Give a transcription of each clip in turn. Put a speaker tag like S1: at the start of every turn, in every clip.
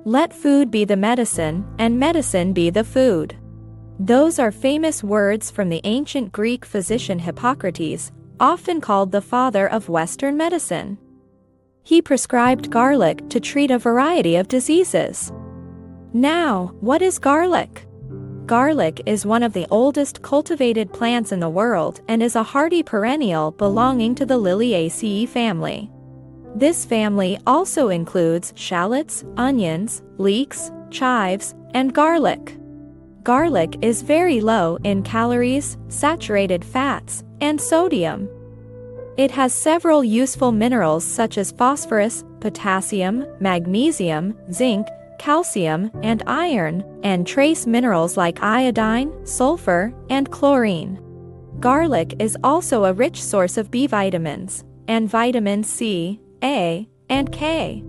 S1: Let food be the medicine, and medicine be the food. Those are famous words from the ancient Greek physician Hippocrates, often called the father of Western medicine. He prescribed garlic to treat a variety of diseases. Now, what is garlic? Garlic is one of the oldest cultivated plants in the world and is a hardy perennial belonging to the Liliaceae family. This family also includes shallots, onions, leeks, chives, and garlic. Garlic is very low in calories, saturated fats, and sodium. It has several useful minerals such as phosphorus, potassium, magnesium, zinc, calcium, and iron, and trace minerals like iodine, sulfur, and chlorine. Garlic is also a rich source of B vitamins, and vitamins C, A, and K.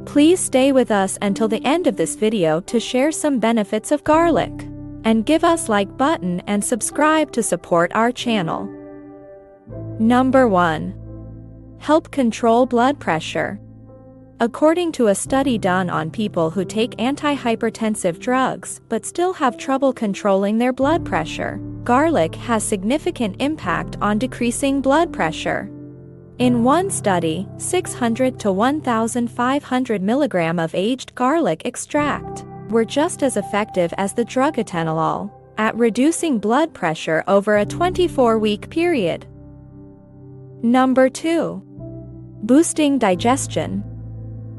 S1: Please stay with us until the end of this video to share some benefits of garlic. And give us like button and subscribe to support our channel. Number 1. Help control blood pressure. According to a study done on people who take antihypertensive drugs but still have trouble controlling their blood pressure, garlic has significant impact on decreasing blood pressure. In one study, 600 to 1,500 milligram of aged garlic extract were just as effective as the drug atenolol at reducing blood pressure over a 24-week period. Number 2. Boosting digestion.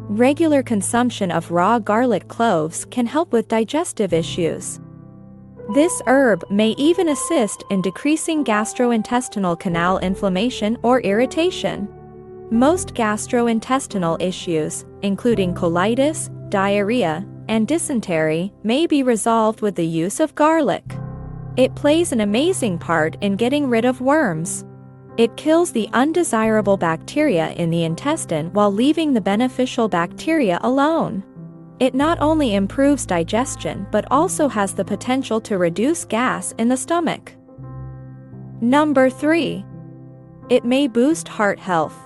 S1: Regular consumption of raw garlic cloves can help with digestive issues. This herb may even assist in decreasing gastrointestinal canal inflammation or irritation. Most gastrointestinal issues, including colitis, diarrhea, and dysentery, may be resolved with the use of garlic. It plays an amazing part in getting rid of worms. It kills the undesirable bacteria in the intestine while leaving the beneficial bacteria alone. It not only improves digestion but also has the potential to reduce gas in the stomach. Number 3. It may boost heart health.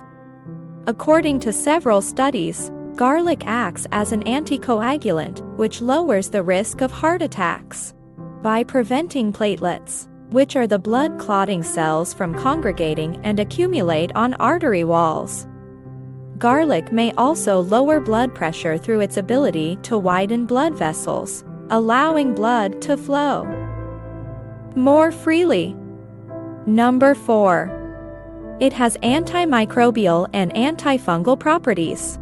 S1: According to several studies, garlic acts as an anticoagulant, which lowers the risk of heart attacks by preventing platelets, which are the blood clotting cells, from congregating and accumulate on artery walls. Garlic may also lower blood pressure through its ability to widen blood vessels, allowing blood to flow more freely. Number 4. It has antimicrobial and antifungal properties.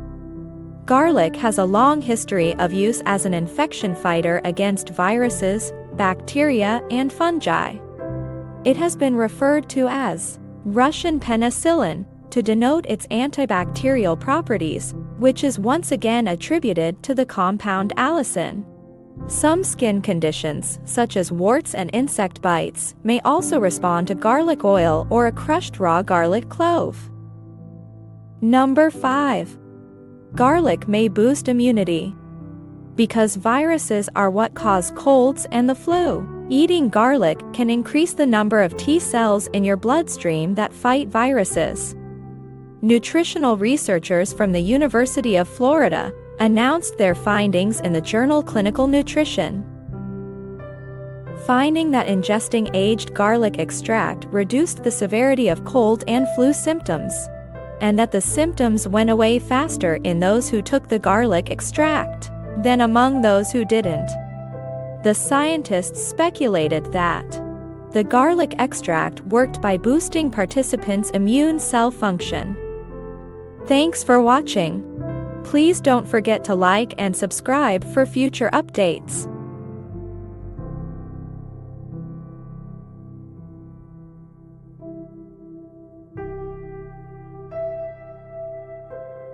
S1: Garlic has a long history of use as an infection fighter against viruses, bacteria, and fungi. It has been referred to as Russian penicillin to denote its antibacterial properties, which is once again attributed to the compound allicin. Some skin conditions, such as warts and insect bites, may also respond to garlic oil or a crushed raw garlic clove. Number 5. Garlic may boost immunity. Because viruses are what cause colds and the flu, eating garlic can increase the number of T cells in your bloodstream that fight viruses. Nutritional researchers from the University of Florida announced their findings in the journal Clinical Nutrition, finding that ingesting aged garlic extract reduced the severity of cold and flu symptoms, and that the symptoms went away faster in those who took the garlic extract than among those who didn't. The scientists speculated that the garlic extract worked by boosting participants' immune cell function. Thanks for watching. Please don't forget to like and subscribe for future updates.